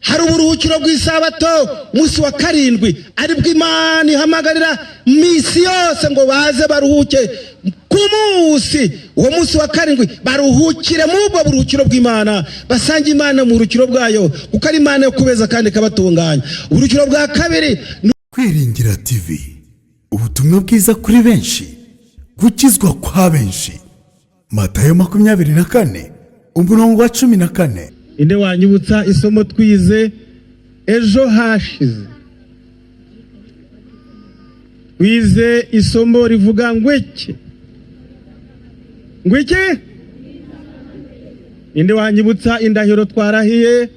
hari uburuhukiro bw'isabato munsi wa karindwi aribwo Imana ihamagarira misi yose ngo baze baruhuke ku munsi uwo munsi wa karindwi baruhukire mu bwo buruhukiro bw'Imana basange Imana mu rukiro bwayo kuko ari Imana yo kubeza kandi kabatunganya. Uburukiro bwa kabiri Kwiringira TV, ubutumwa bwiza kuri benshi, gukizwa kwa benshi. Matayo 24 umurongo wa 14. Inde wanyibutsa isomo twize ejo hashize. Twize isomo rivuga ngwiki. Ngwiki? Inde wanyibutsa indahiro twarahiye?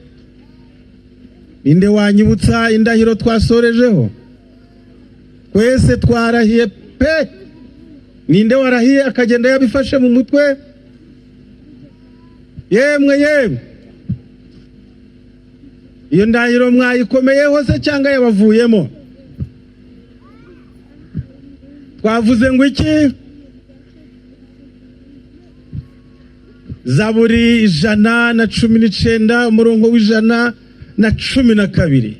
Inde wanyibutsa indahiro twasorejeho? Kwese twarahiye pe. Ninde warahiye akagenda yabifashe mu mutwe? Yemwe iyo ndahiro mwayikomeyeho se cyangwa yabavuyemo? Twavuze ngo iki? Zaburi 119 umurongo w'112.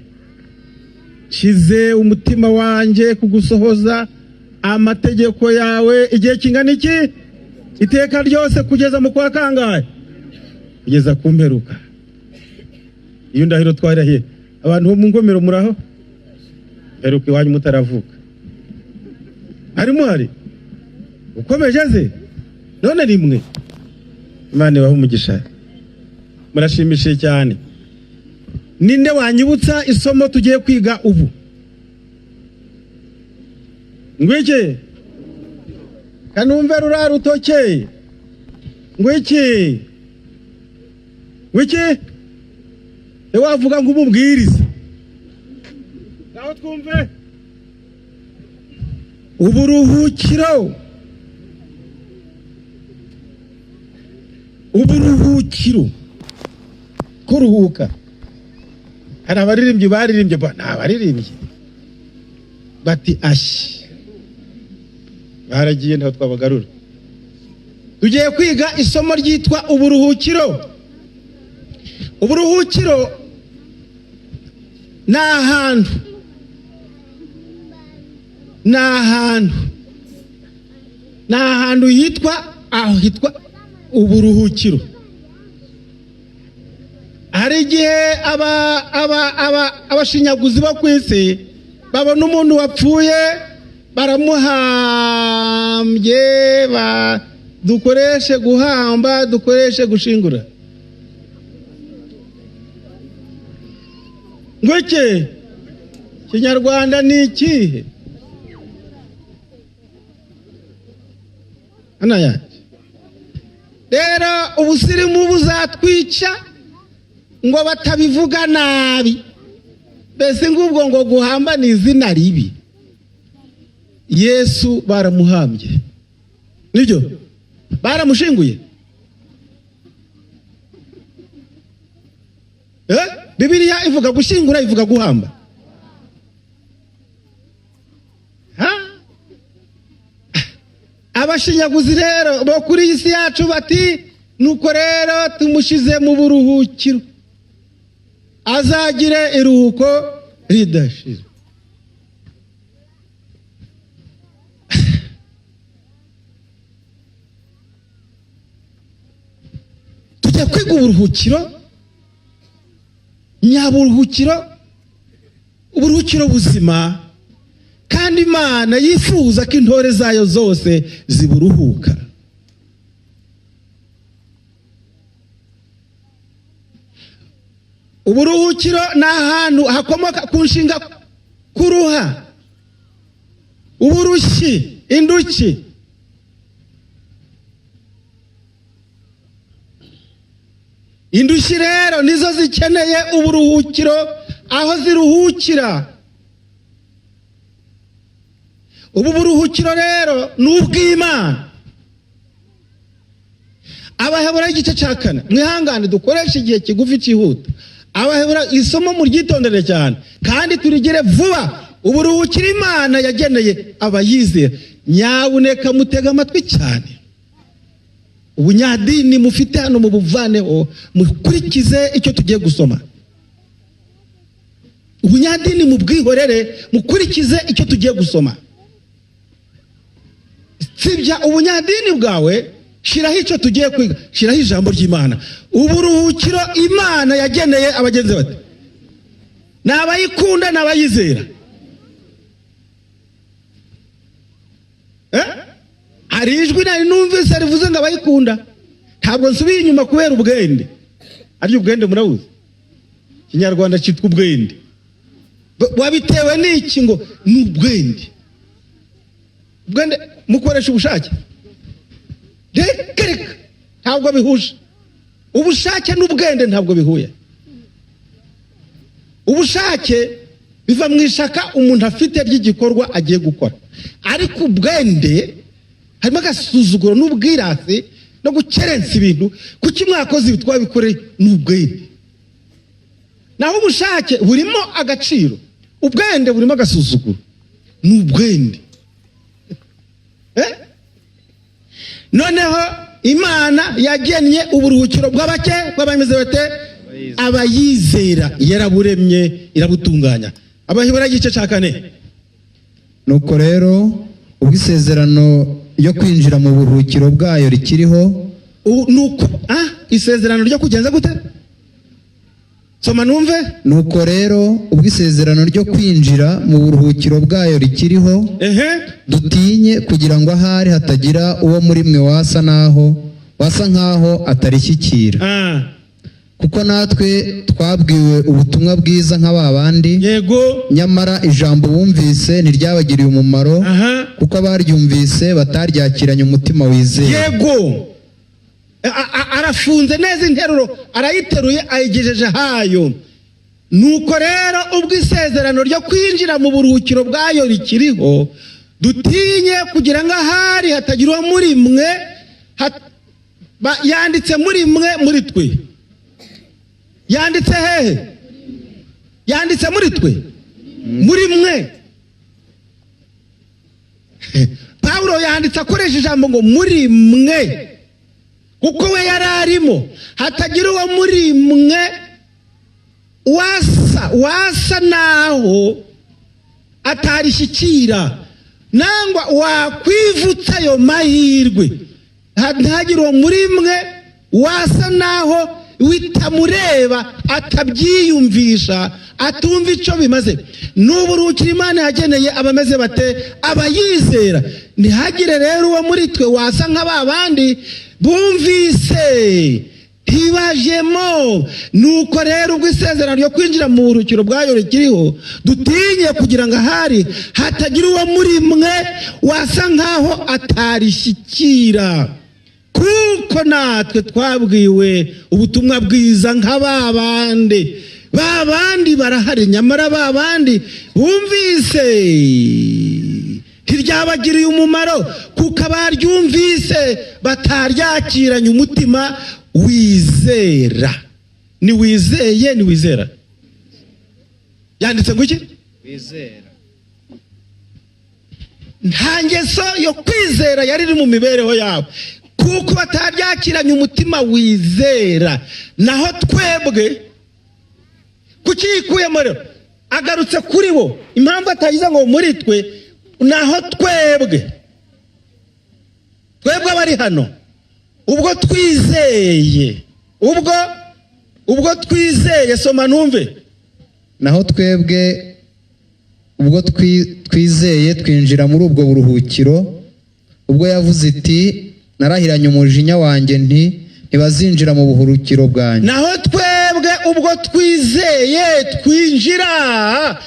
Kize umutima wanjye kugusohoza amategeko yawe igihe kingana iki? Iteka ryose kugeza mu kwa kangahe? Kugeza ku mperuka. Iyo ndahiro twarahiye abantu bo mu ngomero muraho? Heruka iwanyu mutaravuka. Harimo hari ukomeje ze none rimwe. Imana ibahe umugisha. Murashimishije cyane. Ninde wanyibutsa isomo tugiye kwiga ubu? Ngwiki? Kanumve rura rutoke. Ngwiki? Ngwiki? Wavuga ngo umubwiriza. Naho twumve. Uburuhukiro. Uburuhukiro. Kuruhuka. Hari abaririmbyi baririmbye abaririmbyi. Bati ashi. Baragiye ntaho twabagarura. Tugiye kwiga isomo ryitwa uburuhukiro. Uburuhukiro ni ahantu hitwa uburuhukiro. Hari igihe abashinyaguzi bo ku isi babona umuntu wapfuye baramuhambye, dukoreshe guhamba, dukoreshe gushingura. Ngwiki? Kinyarwanda ni ikihe? Ana yaje. Rero ubusirimu buzatwica ngo batabivuga nabi. Bese ngubwo ngo guhamba ni izina ribi. Yesu baramuhambye. Nibyo? Baramushinguye. Bibiliya ivuga gushingura, ivuga guhamba. Abashinyaguzi rero bo kuri isi yacu bati nuko rero tumushize mu buruhukiro azagire iruhuko ridashira. Tujya kwiga uburuhukiro nyaburuhukiro, uburuhukiro buzima, kandi Imana yifuza ko intore zayo zose ziburuhuka. Uburuhukiro ni ahantu hakomoka ku nshinga kuruha, uburushyi, induki. Indushyi rero nizo zikeneye uburuhukiro aho ziruhukira. Ubu buruhukiro rero ni ubw'Imana. Abaheburayo igice cya 4, mwihangane dukoresha igihe kigufi cyihuta. Abaheburayo isomo muryitondere cyane kandi turigire vuba. Uburuhukiro Imana yageneye abayizera. Nyabuneka mutega amatwi cyane. Ubunyadini mufite hano mu buvaneho mukurikize icyo tugiye gusoma. ubunyadini mu bwihorere mukurikize icyo tugiye gusoma. Sibya ubunyadini bwawe, shiraho icyo tugiye kwiga, shiraho ijambo ry'Imana. Uburuhukiro Imana yageneye abagenzi bate, n'abayikunda n'abayizera. Hari ijwi nari numvise rivuze ngo abayikunda. Ntabwo nsubiye inyuma kubera ubwende. Ari ubwende murabuze? Kinyarwanda cyitwa ubwende. Wabitewe n'iki ngo ni ubwende? Ubwende mukoresha ubushake. Reka ntabwo bihuje. Ubushake n'ubwende ntabwo bihuye. Ubushake biva mu ishaka umuntu afite ry'igikorwa agiye gukora, ariko ubwende harimo agasuzuguro n'ubwirasi no gukerensa ibintu. Kuki mwakoze ibi twabikoreye? N'ubwende. Naho ubushake burimo agaciro, ubwende burimo agasuzuguro. N'ubwende. Noneho Imana yagennye uburuhukiro bw'abake, bw'abameze bate, abayizera. Yaraburemye irabutunganya. Abaheburayo igice cya 4. Nuko rero ubwo isezerano ryo kwinjira mu buruhukiro bwayo rikiriho, nuko isezerano ryo kugenza gute? Soma numve. Nuko rero ubwo isezerano ryo kwinjira mu buruhukiro bwayo rikiriho, dutinye kugira ngo ahari hatagira uwo muri mwe wasa nkaho atarishyikira. Kuko natwe twabwiwe ubutumwa bwiza nk'ababandi. Yego. Nyamara ijambo bumvise ntiryabagiriye umumaro, kuko abaryumvise bataryakiranye umutima wizeye. Yego. Arafunze neza interuro, arayiteruye ayigejeje hayo. Nuko rero ubwo isezerano ryo kwinjira mu buruhukiro bwayo rikiriho, dutinye kugira ngo ahari hatagira uwo muri mwe, yanditse muri mwe, muri twe. Yanditse hehe? Yanditse muri twe, muri mwe. Paulo yanditse akoresha ijambo ngo muri mwe, kuko we yararimo. Hatagira uwo muri mwe wasa naho atarishyikira, nangwa wakwivutsa ayo mahirwe. Hatagira uwo muri mwe wasa naho witamureba, atabyiyumvisha, atumva icyo bimaze. N'uburuhukiro Imana yageneye abameze bate, abayizera. Ntihagire rero uwo muri twe wasa nk'ababandi bumvise ntibajemo. Nuko rero ubwo isezerano ryo kwinjira mu buruhukiro bwayo rikiriho, dutinye kugira ngo ahari hatagira uwo muri mwe wasa nkaho atarishyikira. Kuko natwe twabwiwe ubutumwa bwiza nk'ababandi. Babandi barahari, nyamara babandi bumvise ntiryabagiriye umumaro, kuko abaryumvise bataryakiranye umutima wizera. Ni wizeye, ni wizera. Yanditse ngo iki? Wizera. Nta ngeso yo kwizera yari iri mu mibereho yabo, kuko bataryakiranye umutima wizera. Naho twebwe kuki yikuyemo rero? Agarutse kuri bo, impamvu atagize ngo muri twe. Naho twebwe bari hano, ubwo twizeye, ubwo twizeye. Soma numve. Naho twebwe ubwo twizeye twinjira muri ubwo buruhukiro, ubwo yavuze iti narahiranye umujinya wanjye ntibazinjira mu buruhukiro bwanjye. Naho twebwe ubwo twizeye twinjira.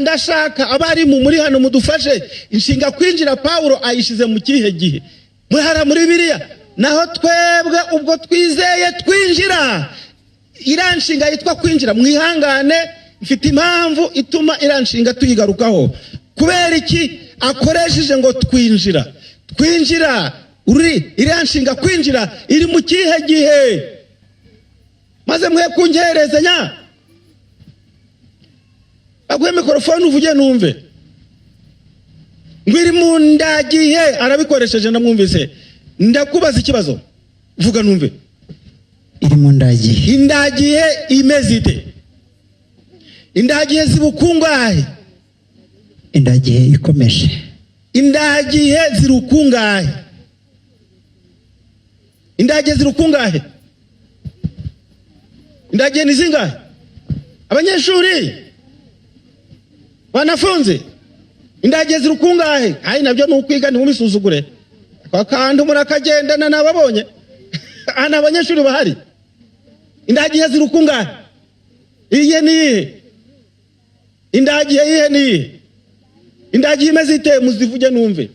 Ndashaka abari muri hano mudufashe inshinga kwinjira. Paulo ayishize mu kihe gihe? Muri Bibiliya. Naho twebwe ubwo twizeye twinjira. Iranshinga yitwa kwinjira. Mwihangane, mfite impamvu ituma iranshinga tuyigarukaho. Kubera iki akoresheje ngo twinjira? Twinjira iranshinga kwinjira iri mu kihe gihe? Maze mwe kungerezanya. Agwe mikrofone uvuge numve. Ngwiri mu ndagihe arabikoresheje ndamwumvise. Ndakubaza ikibazo. Vuga numve. Iri mu ndagihe. Indagihe imeze ite? Indagihe zibukungahe? Indagihe ikomeje. Indagihe zirukungahe? Indagihe zirukungahe? Indagihe ni zingahe? Abanyeshuri wanafunze, indagihe zirukungahe? Hai nabyo nukwiga ntimumisuzugure. Kwa kandi murakagendana nababonye. Ana abanyeshuri bahari. Indagihe zirukungahe? Iye ni indagihe iye ni indagihe imeze ite? Muzivuge numve.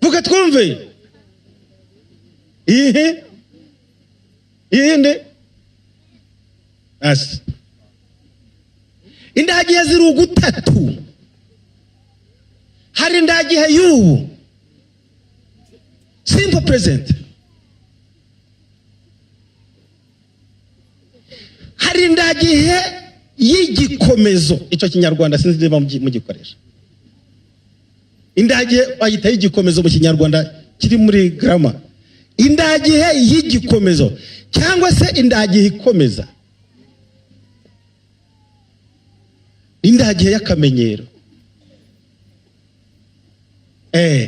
Vuga twumve. Ihe inde as indagihe zirugutatu. Hari indagihe y'ubu simple present, hari indagihe y'igikomezo. Icyo kinyarwanda sinzi niba mugikoresha. Indagihe bayita y'igikomezo mu kinyarwanda kiri muri grammar. Indagihe y'igikomezo cyangwa se indagihe ikomeza. Indagihe y'akamenyero.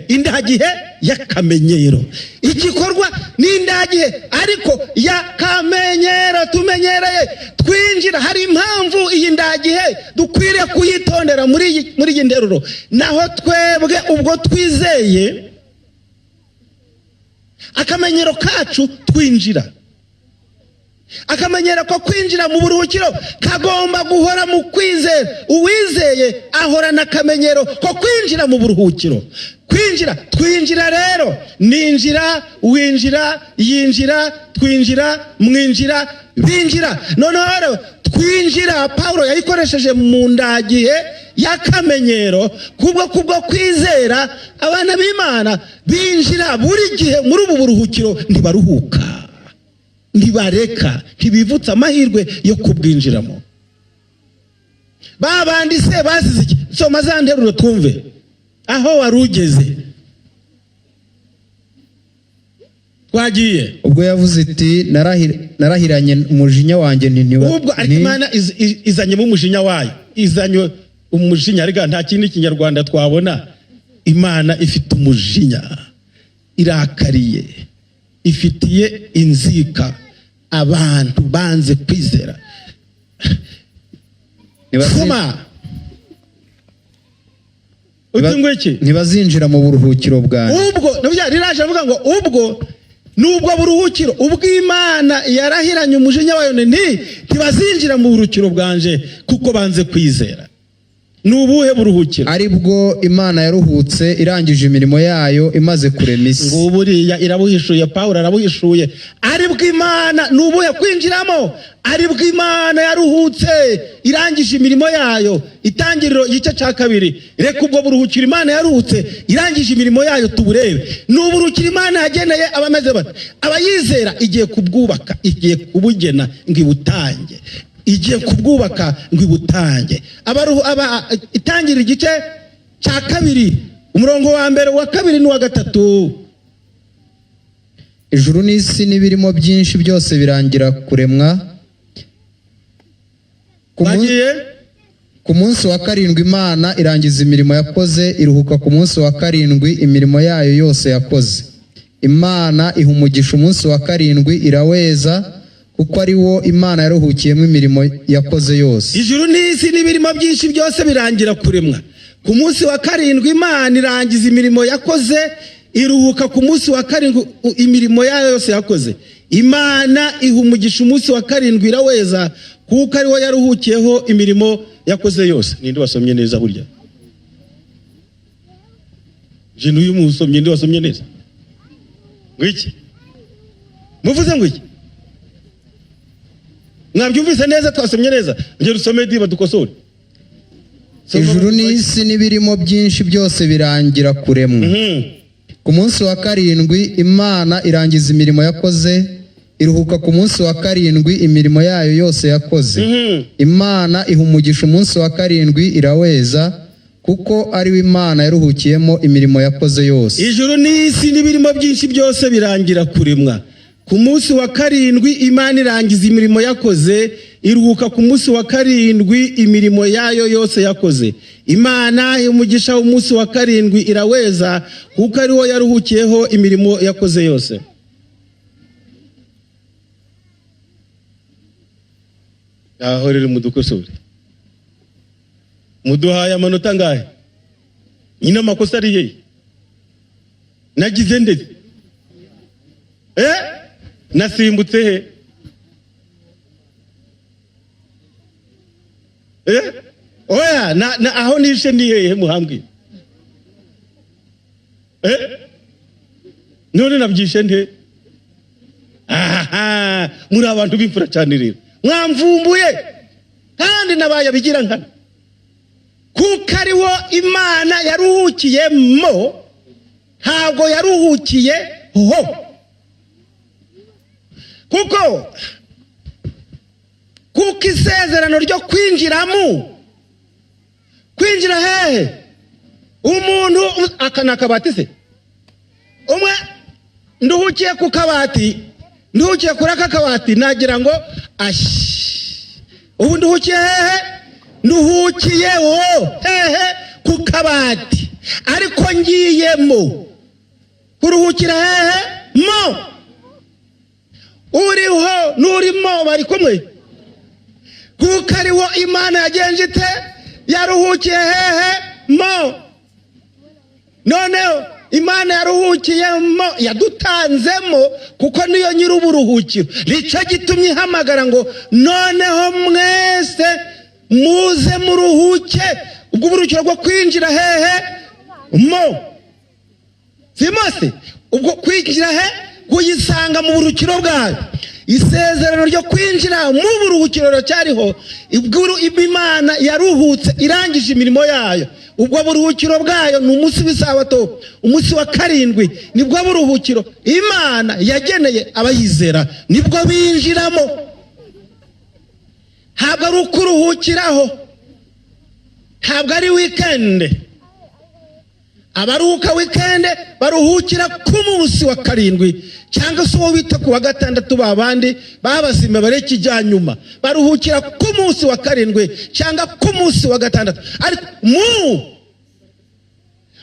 Indagihe y'akamenyero. Igikorwa ni indagihe ariko y'akamenyero tumenyereye twinjira. Hari impamvu iyi ndagihe dukwiriye kuyitondera muri iyi nderuro. Naho twebwe ubwo twizeye akamenyero kacu twinjira. Akamenyero ko kwinjira mu buruhukiro kagomba guhora mu kwizera. Uwizeye ahorana akamenyero ko kwinjira mu buruhukiro. Kwinjira, twinjira rero. Ninjira, winjira, yinjira, twinjira, mwinjira, binjira. Noneho rero twinjira Paulo yayikoresheje mu ndagihe y'akamenyero kubwo kwizera. Abana b'Imana binjira buri gihe muri ubu buruhukiro, ntibaruhuka, ntibareka, ntibivutsa amahirwe yo kubwinjiramo. Babandi se bazize iki? Soma za nteruro twumve aho warugeze. Twagiye ubwo yavuze iti narahiranye umujinya wanjye ubwo ariko Imana izanye mu umujinya wayo. Izanye umujinya, ariko nta kindi kinyarwanda twabona. Imana ifite umujinya, irakariye, ifitiye inzika abantu banze kwizera. Soma ntibazinjira mu buruhukiro bwanjye. Ubwo riraje avuga ngo ubwo nubwo buruhukiro ubw'Imana yarahiranye umujinya wayo ntibazinjira mu buruhukiro bwanje kuko banze kwizera. Nubuhe buruhukiro? Aribwo Imana yaruhutse irangije imirimo yayo imaze kurema isi. Ngo buriya irabuhishuye, Paulo arabuhishuye. Aribwo Imana nubuhe kwinjiramo? Aribwo Imana yaruhutse irangije imirimo yayo. Itangiriro igice cya 2. Reka ubwo buruhukiro Imana yaruhutse irangije imirimo yayo tuburebe. Nuburuhukiro Imana yageneye abameze bate? Abayizera igiye kubwubaka, igiye kubugena ngo ibutange. Igiye kubwubaka ngo ibutange. Itangira igice cya 2 umurongo wa 1, wa 2 n'uwa 3. Ijuru n'isi n'ibirimo byinshi byose birangira kuremwa. Ku munsi wa 7 Imana irangiza imirimo yakoze, iruhuka ku munsi wa 7 imirimo yayo yose yakoze. Imana iha umugisha umunsi wa 7 iraweza, kuko ari wo Imana yaruhukiyemo imirimo yakoze yose. Ijuru n'isi n'ibirimo byinshi byose birangira kuremwa. Ku munsi wa 7 Imana irangiza imirimo yakoze, iruhuka ku munsi wa 7 imirimo yayo yose yakoze. Imana iha umugisha umunsi wa 7 iraweza, kuko ari wo yaruhukiyeho imirimo yakoze yose. Ninde wasomye neza burya? Je n'uyu musomye ndi wasomye neza. Ngiki? Muvuze ngiki? Mwabyumvise neza? Twasomye neza. Nje rusome diba dukosore. Ijuru n'isi n'ibirimo byinshi byose birangira kuremwa. Ku munsi wa 7 Imana irangiza imirimo yakoze, iruhuka ku munsi wa 7 imirimo yayo yose yakoze. Imana iha umugisha umunsi wa 7 iraweza, kuko ari we Imana yaruhukiyemo imirimo yakoze yose. Ijuru n'isi n'ibirimo byinshi byose birangira kuremwa. ku munsi wa karindwi Imana irangiza imirimo yakoze, iruhuka ku munsi wa karindwi imirimo yayo yose yakoze. Imana umugisha umunsi wa karindwi iraweza, kuko ariwo yaruhukiyeho imirimo yakoze yose. Aho rero mudukosore, muduhaye amanota ngahe? Nyina makosa ari yeye nagize ndetse nasimbutse he? Oya na aho nishe ni hehe muhambwe? None nabyishe nte? Aha, muri abantu b'imfura cyane rero mwamvumbuye, kandi nabaye bigira nkana, kuko ariwo Imana yaruhukiyemo, ntabwo yaruhukiye ho. kuko isezerano ryo kwinjira hehe? Umuntu akana kabati se umwe nduhukiye ku kabati, nduhukiye kuri aka kabati, nagira ngo ubu nduhukiye hehe? Nduhukiye hehe? Ku kabati, ariko ngiyemo kuruhukira hehe? Mo uriho nurimo bari kumwe, kuko ariwo Imana yagenje ite? Yaruhukiye hehe? Mo. Noneho Imana yaruhukiyemo, yadutanzemo, kuko niyo nyir'uburuhukiro. Nicyo gitumye ihamagara ngo noneho mwese muze muruhuke. Ubwo uburuhukiro bwo kwinjira hehe? Mo. Simose ubwo kwinjira he? Kuyisanga mu buruhukiro bwayo. Isezerano ryo kwinjira mu buruhukiro racyariho, ubwo Imana yaruhutse irangije imirimo yayo. Ubwo buruhukiro bwayo ni umunsi w'isabato, umunsi wa karindwi, nibwo buruhukiro Imana yageneye abayizera, nibwo binjiramo. Ntabwo ari ukuruhukiraho, ntabwo ari weekend. Abaruhuka weekend baruhukira ku munsi wa karindwi, cyangwa se uwo bita ku wa gatandatu, babandi babazima bareka ijyanyuma, baruhukira ku munsi wa karindwi cyangwa ku munsi wa gatandatu. Ariko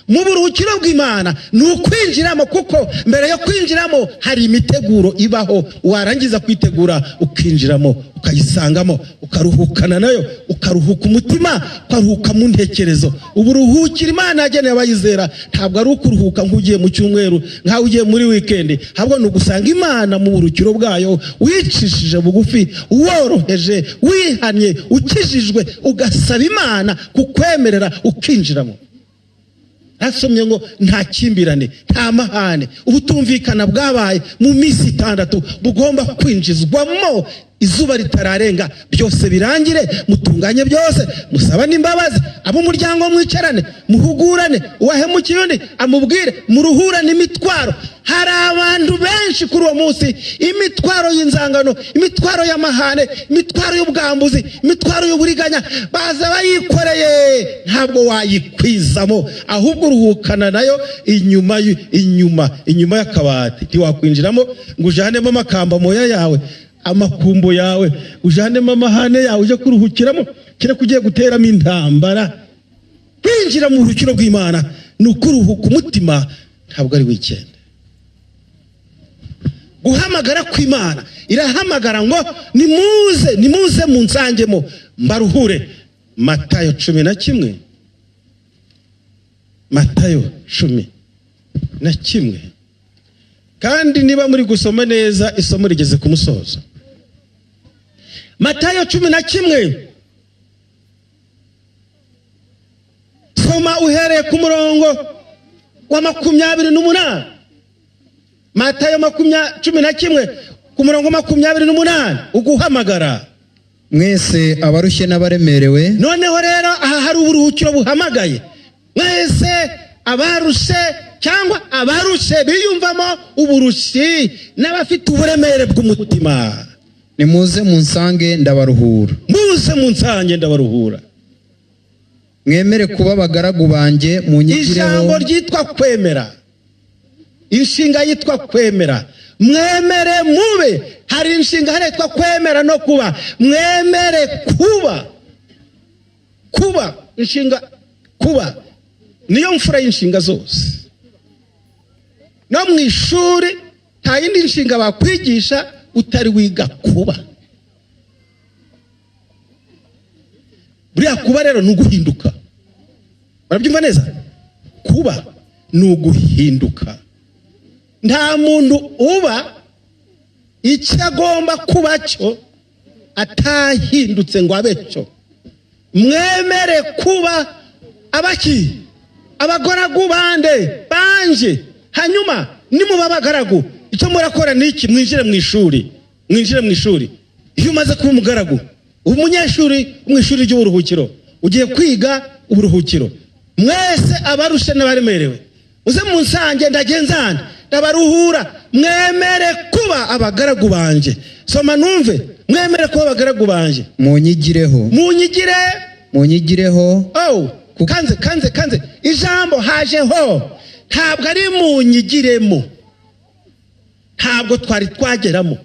mu buruhukiro bw'Imana ni ukwinjiramo, kuko mbere yo kwinjiramo hari imiteguro ibaho. Warangiza kwitegura ukinjiramo, ukayisangamo, ukaruhukana nayo, ukaruhuka umutima, ukaruhuka mu ntekerezo. Uburuhukiro Imana yageneye abayizera ntabwo ari ukuruhuka nk'ugiye mu cyumweru, nkaho ugiye muri weekend. Ahubwo ni ugusanga Imana mu buruhukiro bwayo, wicishije bugufi, woroheje, wihanye, ukijijwe, ugasaba Imana kukwemerera ukinjiramo. Asomye ngo nta kimbirane, nta mahane, ubutumvikana bwabaye mu minsi 6 bugomba kwinjizwamo izuba ritararenga, byose birangire, mutunganye byose, musaba n'imbabazi, abo muryango mwicarane, muhugurane, uwahemukiye undi amubwire, muruhurane imitwaro. Hari abantu benshi kuri uwo munsi, imitwaro y'inzangano, imitwaro y'amahane, imitwaro y'ubwambuzi, imitwaro y'uburiganya, baza bayikoreye, ntabwo wayikwizamo, ahubwo uruhukana nayo inyuma y'akabati. Ntiwakwinjiramo ngo ujanemo amakamba moya yawe, amakumbo yawe, ujanemo amahane yawe, uje kuruhukiramo kire kugiye guteramo intambara. Kwinjira mu buruhukiro bw'Imana ni ukuruhuka umutima, ntabwo ari weekend. Guhamagara kw'Imana irahamagara ngo nimuze munsangemo mbaruhure. Matayo 11, Matayo 11. Kandi niba muri gusoma neza, isomo rigeze ku musozo. Matayo 11, soma uhereye ku murongo wa 28. Matayo 11 ku murongo wa 28, uguhamagara. Mwese abarushye n'abaremerewe. Noneho rero aha hari uburuhukiro buhamagaye. Mwese abarushe cyangwa abarushe biyumvamo uburushi n'abafite uburemere bw'umutima, nimuze munsange ndabaruhura. Muze munsange ndabaruhura. Mwemere kuba abagaragu banjye, munyigireho. Ijambo ryitwa kwemera, inshinga yitwa kwemera. mwemere mube. Hari inshinga haretwa kwemera no kuba. Mwemere kuba. Kuba inshinga, kuba niyo mfura y'inshinga zose. No mu ishuri nta yindi nshinga bakwigisha utari wiga kuba. Buriya kuba rero ni uguhinduka. Barabyumva neza? Kuba ni uguhinduka. Nta muntu uba icyo agomba kuba cyo atahindutse ngo abe cyo. Mwemere kuba abaki, abagaragu banje. Hanyuma nimuba abagaragu, icyo murakora niki? Mwinjire mu ishuri. Mwinjire mu ishuri. Iyo umaze kuba umugaragu, umunyeshuri mu ishuri ry'uburuhukiro, ugiye kwiga uburuhukiro. Mwese abarushe n'abaremerewe, uze munsange ndagenzana ndabaruhura. Mwemere kuba abagaragu banje. Soma numve. Mwemere kuba abagaragu banje. Munyigireho. Oh, kanze. Ijambo hajeho. Ntabwo ari munyigiremo. Ntabwo twari twageramo.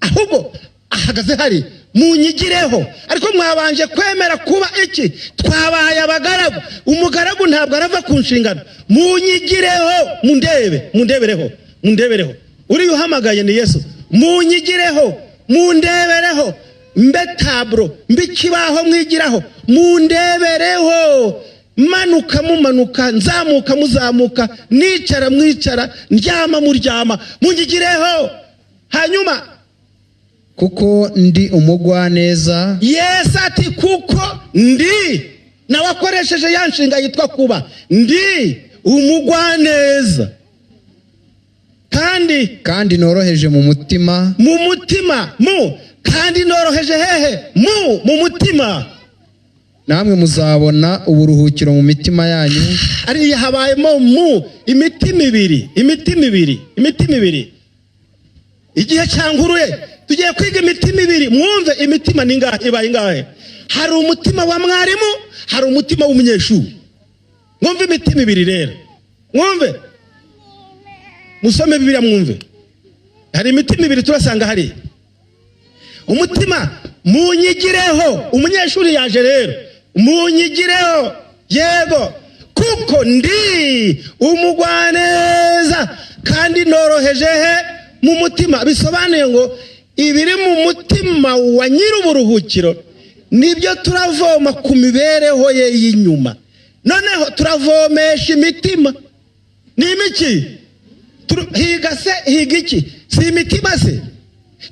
Ahubwo ahagaze hari munyigireho. Ariko mwabanje kwemera kuba iki? Twabaye abagaragu. Umugaragu ntabwo arava ku nshingano. Munyigireho, mundebereho. Uri uhamagaye ni Yesu. Munyigireho, mundebereho. Mbe tabro, mbe kibaho mwigiraho. Mundebereho. Manuka, nzamuka muzamuka, nicara mwicara, ndyama muryama. Munyigireho. Hanyuma kuko ndi umugwaneza. Yesu ati kuko ndi. Nawe akoresheje ya nshinga yitwa kuba. Ndi umugwaneza. Kandi noroheje mu mutima. Kandi noroheje hehe? Mu mutima. Namwe muzabona uburuhukiro mu mitima yanyu. Ari habayemo imitima ibiri. Igihe cyanguruye tugiye kwiga imitima ibiri. Mwumve imitima ningahe ibaye ingahe? Hari umutima wa mwarimu, hari umutima w'umunyeshuri. Mwumve imitima ibiri rero. Mwumve. Musome Bibiliya mwumve. Hari imitima ibiri turasanga hari. Umutima munyigireho. Umunyeshuri yaje rero. Munyigireho. Yego. Kuko ndi umugwaneza kandi noroheje mu mutima. Bisobanuye ngo ibiri mu mutima wa nyir'uburuhukiro nibyo turavoma ku mibereho ye y'inyuma. Noneho turavomesha imitima. Ni imiki? Higa iki? Si imitima se?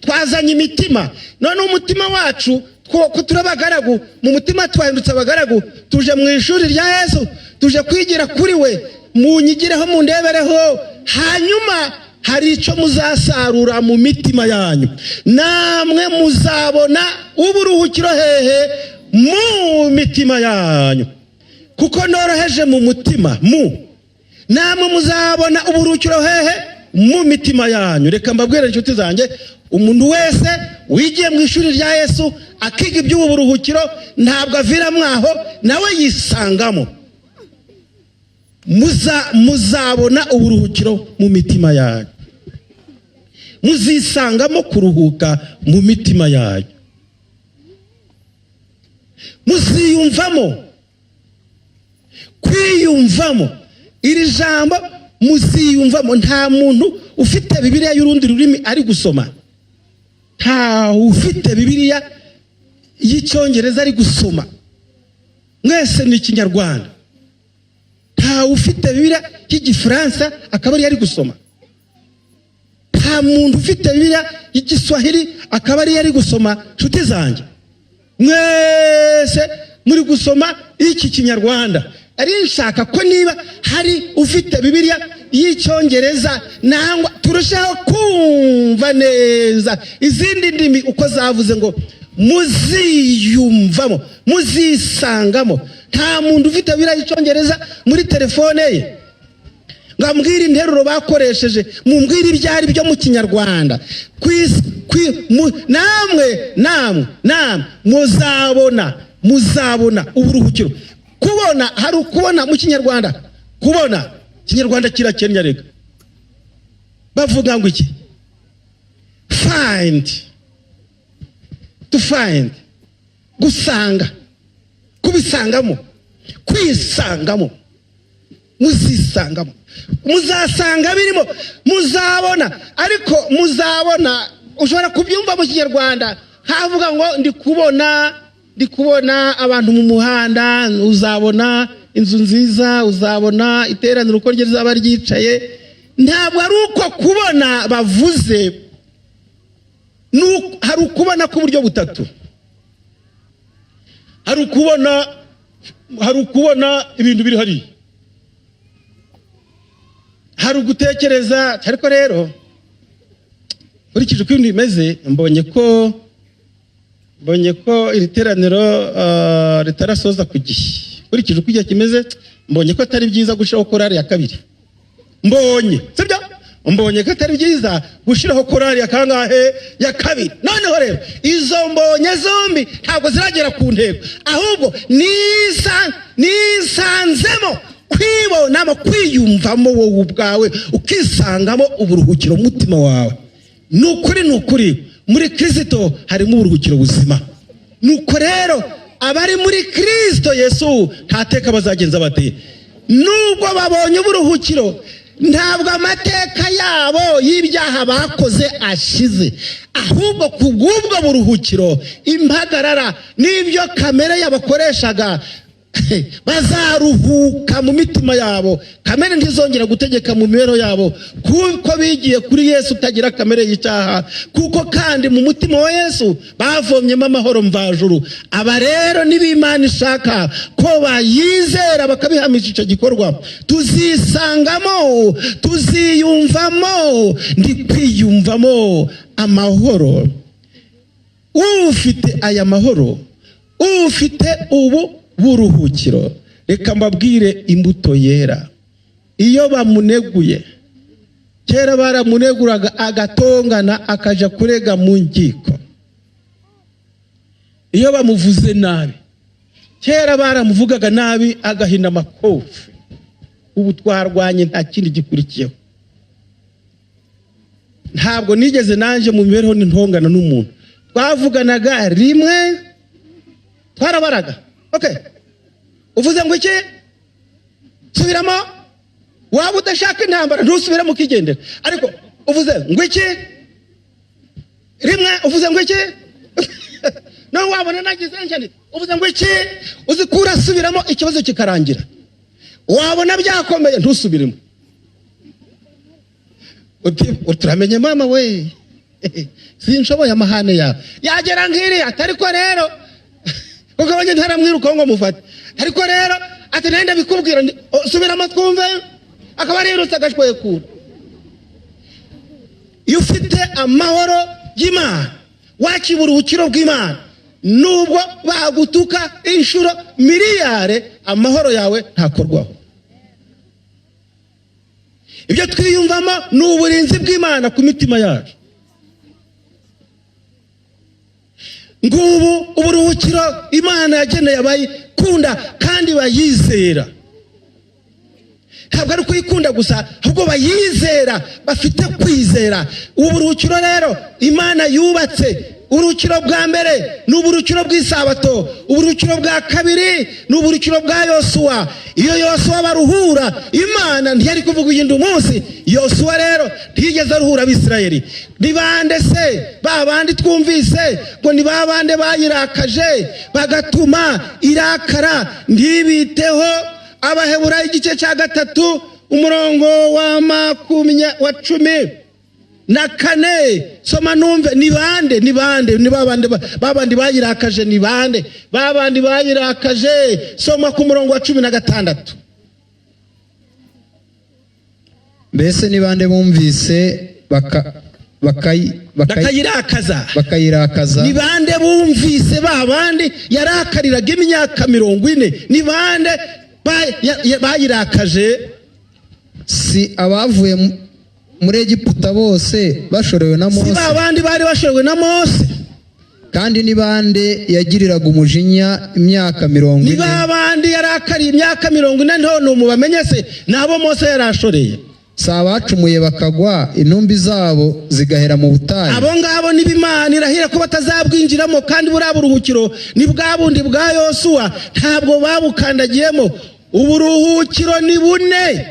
Twazanye imitima. None umutima wacu ko turabagaragu, mu mutima twahindutse abagaragu. Tuje mu ishuri rya Yesu, tuje kwigira kuri we. Munyigireho, mundebereho. Hanyuma hari icyo muzasarura mu mitima yanyu. Namwe muzabona uburuhukiro hehe? Mu mitima yanyu. Kuko noroheje mu mutima. Namwe muzabona uburuhukiro hehe? Mu mitima yanyu. Reka mbabwire inshuti zanjye, umuntu wese wigiye mu ishuri rya Yesu akiga iby'ubu buruhukiro ntabwo avira mwaho, nawe yisangamo. Muzabona uburuhukiro mu mitima yanyu. Muzisangamo kuruhuka mu mitima yanyu. Muziyumvamo. Kwiyumvamo. Iri jambo muziyumvamo. Nta muntu ufite Bibiliya y'urundi rurimi ari gusoma. Nta ufite Bibiliya y'Icyongereza ari gusoma. Mwese ni Ikinyarwanda. Nta ufite Bibiliya y'Igifaransa akaba ari gusoma. Nta muntu ufite Bibiliya y'Igiswahili akaba ari gusoma. Nshuti zanjye, mwese muri gusoma iki Kinyarwanda. Ari nshaka ko niba hari ufite Bibiliya y'Icyongereza nangwa turushaho kumva neza izindi ndimi uko zavuze ngo muziyumvamo, muzisangamo. Nta muntu ufite Bibiliya y'Icyongereza muri telefone ye. Ngambwira interuro bakoresheje, mumbwira ibyari byo mu Kinyarwanda. Namwe muzabona uburuhukiro. Kubona, hari ukubona mu Kinyarwanda. Kubona Kinyarwanda kirakenya rega. bavuga ngo iki? To find, gusanga, kubisangamo, kwisangamo, muzisangamo, muzasanga birimo, muzabona. Ariko muzabona ushobora kubyumva mu Kinyarwanda havuga ngo ndi kubona abantu mu muhanda, uzabona inzu nziza, uzabona iteraniro uko rizaba ryicaye. Ntabwo ari uko kubona bavuze, hari ukubona ku buryo butatu. Hari ukubona ibintu biri hari, hari ugutekereza. Ariko rero nkurikije uko ibintu bimeze, mbonye ko iri teraniro ritarasoza ku gihe. Nkurikije uko igihe kimeze, mbonye ko atari byiza gushiraho korali ya kabiri. Mbonye ko atari byiza gushiraho korali ya kangahe? Ya kabiri. Noneho rero izo mbonye zombi ntabwo ziragera ku ntego, ahubwo nisanzemo kwibonamo, kwiyumvamo wowe ubwawe, ukisangamo uburuhukiro umutima wawe. Nukuri muri Kristo harimo uburuhukiro buzima. Nuko rero abari muri Kristo Yesu ntateka bazagenza bate. Nubwo babonye uburuhukiro, ntabwo amateka yabo y'ibyaha bakoze ashize, ahubwo kubw'ubwo buruhukiro, impagarara n'ibyo kamere yabakoreshaga bazaruhuka mu mitima yabo. Kamere ntizongera gutegeka mu mibereho yabo, kuko bigiye kuri Yesu utagira kamere y'icyaha, kuko kandi mu mutima wa Yesu bavomyemo amahoro mvajuru. Aba rero n'ibimana ishaka ko bayizera bakabihamisha icyo gikorwa, tuzisangamo, tuziyumvamo, ndi kwiyumvamo amahoro. Ufite aya mahoro, ufite ubu buruhukiro, reka mbabwire imbuto yera. Iyo bamuneguye, kera baramuneguraga agatongana akaja kurega mu nkiko. Iyo bamuvuze nabi, kera baramuvugaga nabi agahina amakofi. Ubu twarwanye, nta kindi gikurikiyeho. Ntabwo nigeze nanje mu mibereho n'intongana n'umuntu, twavuganaga rimwe, twarabaraga. Uvuze ngo iki? Subiramo. Waba udashaka intambara ntusubire mu kigendera. Ariko uvuze ngo iki? Rimwe uvuze ngo iki? No wabona nagize njye. Uvuze ngo iki? Uzikura subiramo ikibazo kikarangira. Wabona byakomeye ntusubiremo. Uturamenye mama we. Sinshoboye amahane yawe. Yagera ngiri atari ko rero kuko abanye ntaramwiruka ngo mufate. Ariko rero ati nenda bikubwira subiramo twumve, akaba rirutse agashwoye kura. Iyo ufite amahoro y'Imana, wakiburuhukiro bw'Imana, nubwo bagutuka inshuro miliyare, amahoro yawe ntakorwaho. Ibyo twiyumvamo ni uburinzi bw'Imana ku mitima yacu. Ngubu uburuhukiro Imana yageneye abayikunda kandi bayizera. Ntabwo ari kuyikunda gusa, ahubwo bayizera, bafite kwizera. Uburuhukiro rero Imana yubatse, uburuhukiro bwa mbere ni uburuhukiro bw'isabato, uburuhukiro bwa kabiri ni uburuhukiro bwa Yosuwa. Iyo Yosuwa baruhura, Imana ntiyari kuvuga uyindi munsi. Yosuwa rero ntiyigeze aruhura Abisirayeli. Ni bande se babandi twumvise ngo ni babande bayirakaje bagatuma irakara ntibiteho? Abaheburayo igice cya 3 umurongo wa 14. Soma numve. Ni bande? Ni babandi bayirakaje. Ni bande babandi bayirakaje? Soma ku murongo wa 16. Mbese ni bande bumvise bakayirakaza? Ni bande bumvise babandi yarakariraga imyaka 40? Ni bande bayirakaje? Si abavuye muri Egiputa bose bashorewe na Mose? Si babandi bari bashorewe na Mose? Kandi ni bande yagiriraga umujinya imyaka 40? Ni babandi yarakariye imyaka 40. None mubamenye se nabo Mose yarashoreye? si abacumuye bakagwa intumbi zabo zigahera mu butayu. Abo ngabo ni Imana irahira ko batazabwinjiramo, kandi buriya buruhukiro ni bwa bundi bwa Yosuwa, ntabwo babukandagiyemo. Uburuhukiro ni bune.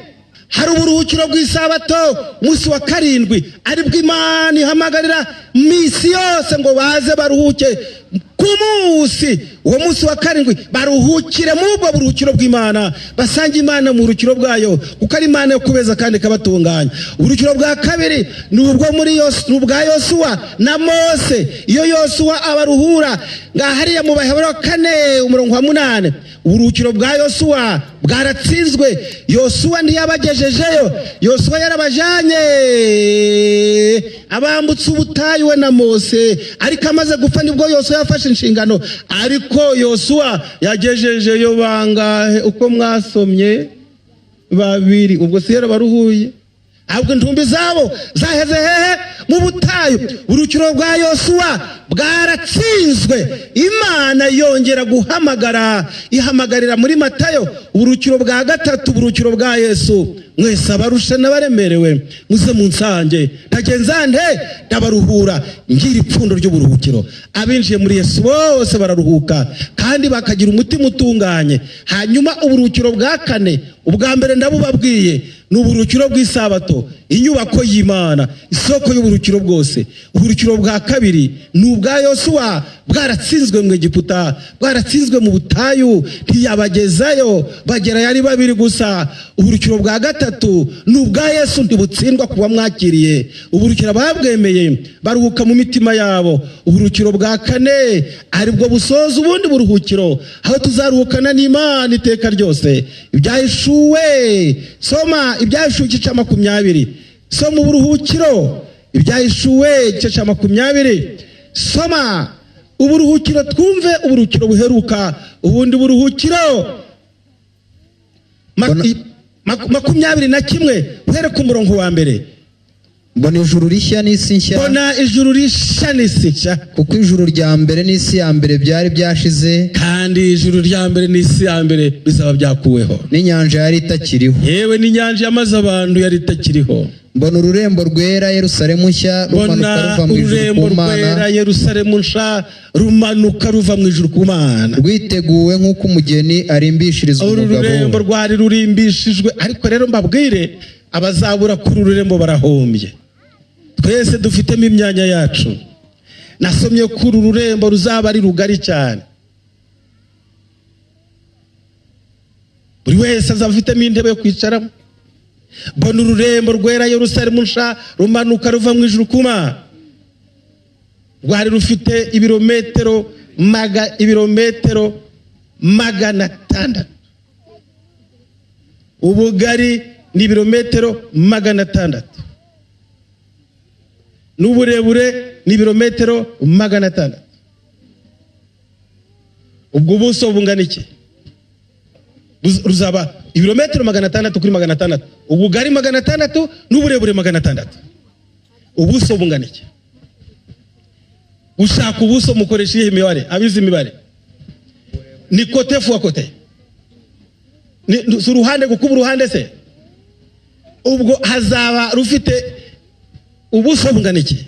Hari uburuhukiro bw'isabato munsi wa karindwi, aribwo Imana ihamagarira misi yose ngo baze baruhuke ku munsi. Uwo munsi wa karindwi baruhukire mu ubwo buruhukiro bw'Imana, basange Imana mu buruhukiro bwayo, kuko ari Imana yo kubeza kandi ikabatunganya. Uburuhukiro bwa kabiri ni ubwo muri ubwa Yosuwa na Mose. Iyo Yosuwa abaruhura ngahariya mu Baheburayo 4:8, uburuhukiro bwa Yosuwa bwaratsinzwe. Yosuwa ntiyabagejejeyo, Yosuwa yarabajanye abambutse ubutayu we na Mose, ariko amaze gupfa nibwo Yosuwa yafashe inshingano. Ariko Yosuwa yagejejeyo bangahe? Uko mwasomye 2, ubwo si yarabaruhuye, ahubwo intumbi zabo zaheze hehe? Mu butayu. Uburuhukiro bwa Yosuwa bwaratsinzwe. Imana yongera guhamagara, ihamagarira muri Matayo uburuhukiro bwa gatatu, uburuhukiro bwa Yesu. Mwese abarusha n'abaremerewe muze munsange, ndagenza nte ndabaruhura, ngira ipfundo ry'uburuhukiro. Abinjiye muri Yesu bose bararuhuka kandi bakagira umutima utunganye. Hanyuma uburuhukiro bwa kane, ubwa mbere ndabubabwiye, ni uburuhukiro bw'isabato, inyubako y'Imana, isoko y'uburuhukiro bwose. Uburuhukiro bwa kabiri ni ubwa Yosuwa, bwaratsinzwe mu Egiputa, bwaratsinzwe mu butayu, ntiyabagezayo, bagera ari 2 gusa. Uburuhukiro bwa gatatu ni ubwa Yesu, ntibutsindwa kuba mwakiriye. Uburuhukiro babwemeye baruhuka mu mitima yabo. Uburuhukiro bwa kane aribwo busoza ubundi buruhukiro, aho tuzaruhukana n'Imana iteka ryose. Ibyahishuwe, soma Ibyahishuwe 20. Soma uburuhukiro, Ibyahishuwe 20. Soma uburuhukiro, twumve uburuhukiro buheruka. Ubundi buruhukiro 21 uhere ku murongo wa mbere. Mbona ijuru rishya n'isi nshya. Mbona ijuru rishya n'isi nshya, kuko ijuru rya mbere n'isi ya mbere byari byashize, kandi ijuru rya mbere n'isi ya mbere bizaba byakuweho. N'inyanja yari itakiriho. Yewe n'inyanja yamaze abantu yari itakiriho. Mbona ururembo rwera Yerusalemu nshya rumanuka ruva mu ijuru ku Mana. Yerusalemu nshya rumanuka ruva mu ijuru ku Mana, rwiteguwe nk'uko umugeni arimbishirizwa umugabo. Ururembo rwari rurimbishijwe, ariko rero mbabwire, abazabura kuri ururembo barahombye. Twese dufitemo imyanya yacu. Nasomye kuri ururembo ruzaba ari rugari cyane, buri wese azaba afitemo intebe yo kwicaramo. Mbona ururembo rwera Yerusalemu nshya rumanuka ruva mu ijuru ku Mana, rwari rufite ibirometero 600, ubugari ni ibirometero 600, n'uburebure ni ibirometero 600. Ubwo ubuso bungana iki? Ruzaba ibirometero 600 kuri 600, ubugari 600 n'uburebure 600. Ubuso bungana iki? Ushaka ubuso mukoresha iyi mibare, abizi imibare. Ni kote fois kote, ni su ruhande gukuba uruhande se. Ubwo hazaba rufite ubuso bungana iki?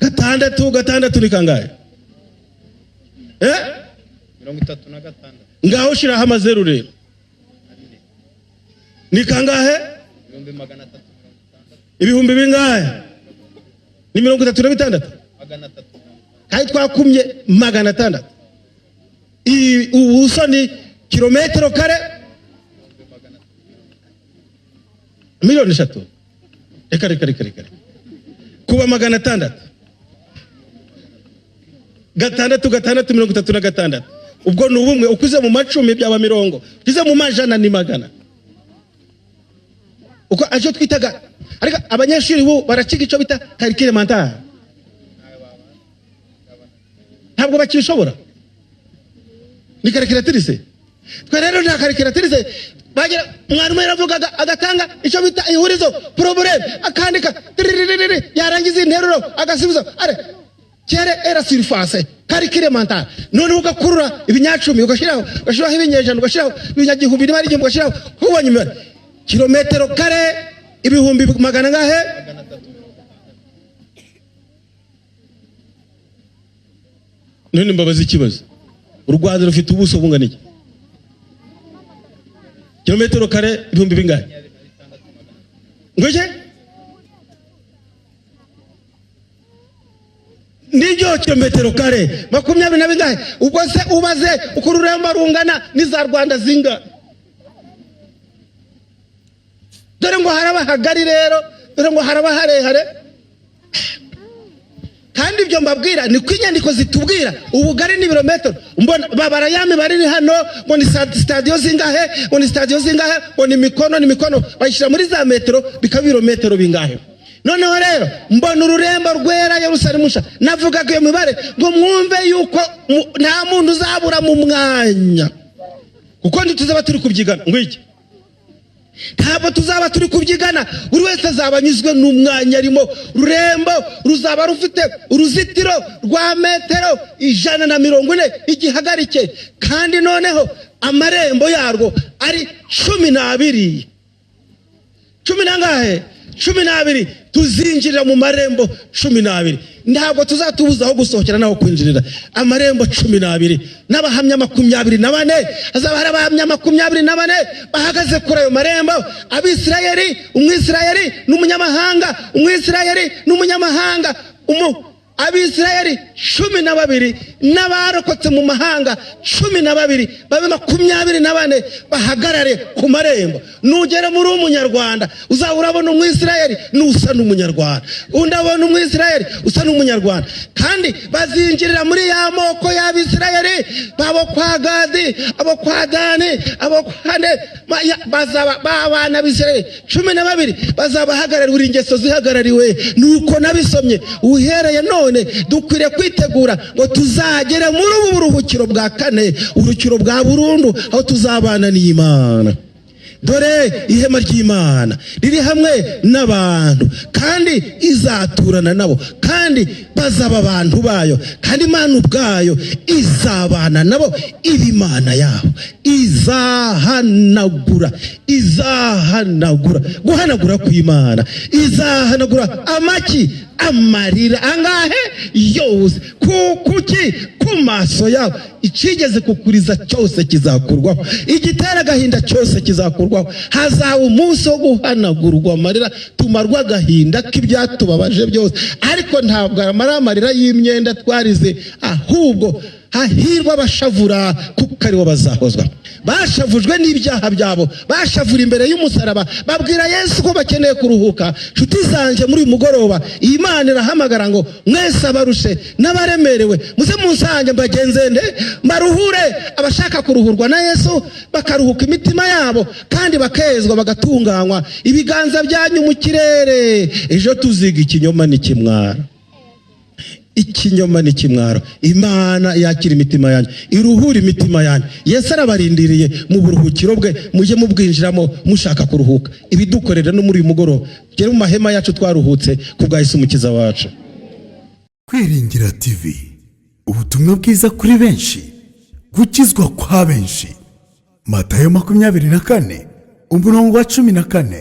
6 ni kangahe? 36. Ngaho shiraho amazeru rero. Ni kangahe? 360. Ibihumbi bingahe? Ni 36. Kandi twakumye 600. Ubuso ni kilometero kare 3,000,000. Reka. Kuba 600. 6,636. Ubwo ni ubumwe, ukuze mu macumi byaba 10, ukize mu majana ni 100. Uko aje twitaga, ariko abanyeshuri bo barakiga icyo bita calcul mental. Ntabwo bakishobora. Ni calculatrice. Twe rero nta calculatrice. Bagira mwarimu yaravugaga agatanga icyo bita ihurizo problem, akandika yarangiza interuro agasubiza. Kere era surface calcul mental. None ugakurura ibinyacumi ugashiraho ibinyejana ugashiraho ibinyagihumbi n'ibari igihumbi ugashiraho ubonye imibare. kilometero kare ibihumbi magana ngahe? None mbabaza ikibazo, u Rwanda rufite ubuso bungana iki? Kilometero kare ibihumbi bingahe? Ngoje nijyo kilometero kare 20 na bingahe? Ubwo se ubaze uko ururembo rungana n'iza Rwanda zinga. Dore ngo haraba hagari rero, dore ngo haraba harehare. Kandi ibyo mbabwira ni kwinyandiko zitubwira ubugari ni birometero. Mbona babarayami bari hano ngo ni stadio zingahe, ngo ni stadio zingahe, ngo ni mikono bayishira muri za metero bikaba birometero bingahe. Noneho rero mbona ururembo rwera Yerusalemu nsha, navugaga iyo mibare ngo mwumve yuko nta muntu uzabura mu mwanya, kuko ntituzaba turi kubyigana. Ngwiki ntabwo tuzaba turi kubyigana, buri wese azaba anyuzwe n'umwanya arimo. Ururembo ruzaba rufite uruzitiro rwa metero 140 igihagarike, kandi noneho amarembo yarwo ari 12. 10 nangahe? 12. Tuzinjirira mu marembo 12. Ntabwo tuzatubuza aho gusohokera naho kwinjirira. Amarembo 12 n'abahamya 24. Azaba hari abahamya 24 bahagaze kuri ayo marembo. Abisirayeli, umwisirayeli n'umunyamahanga, umwisirayeli n'umunyamahanga, Abisirayeli 12 n'abarokotse mu mahanga 12 babe 24 bahagarare ku marembo. Nugera muri umunyarwanda uzabona umwisirayeli nusa n'umunyarwanda, undabona umwisirayeli usa n'umunyarwanda, kandi bazinjirira muri ya moko y'Abisirayeli, babo kwa Gadi, abo kwa Dani, abo kwa bazaba babana Abisirayeli 12 bazabahagarara. Uri ingeso zihagarariwe nuko nabisomye. Uhereye none dukwiriye kwitegura ngo tuzagere muri ubu buruhukiro bwa kane, urukiro bwa burundu, aho tuzabana n'Imana. Dore ihema ry'Imana riri hamwe n'abantu, kandi izaturana nabo, kandi bazaba abantu bayo, kandi Imana ubwayo izabana nabo, Imana yabo izahanagura guhanagura kw'Imana, izahanagura amarira angahe yose kuki ku maso yabo. Ikigeze kukuriza cyose kizakurwaho, igitera agahinda cyose kizakurwaho. Hazaba umunsi wo guhanagurwa amarira, tumarwa agahinda k'ibyatubabaje byose, ariko ntabwo amarira y'imyenda twarize, ahubwo hahirwa abashavura kuko aribo bazahozwa. Bashavujwe n'ibyaha byabo, bashavura imbere y'umusaraba, babwira Yesu ko bakeneye kuruhuka. Nshuti zanje, muri uyu mugoroba Imana irahamagara ngo mwese abarushe n'abaremerewe muze munsange mbagenzende baruhure. Abashaka kuruhurwa na Yesu bakaruhuka imitima yabo, kandi bakezwa bagatunganywa. Ibiganza byanyu mu kirere, ejo tuziga ikinyoma n'ikimwaro. Ikinyoma n'ikimwaro. Imana yakira imitima yanyu, iruhura imitima yanyu. Yesu arabarindiriye mu buruhukiro bwe, mujye mubwinjiramo mushaka kuruhuka. Ibidukorera no muri uyu mugoroba, gere mu mahema yacu twaruhutse kubwa Yesu umukiza wacu. Kwiringira TV, ubutumwa bwiza kuri benshi, gukizwa kwa benshi. Matayo 24:14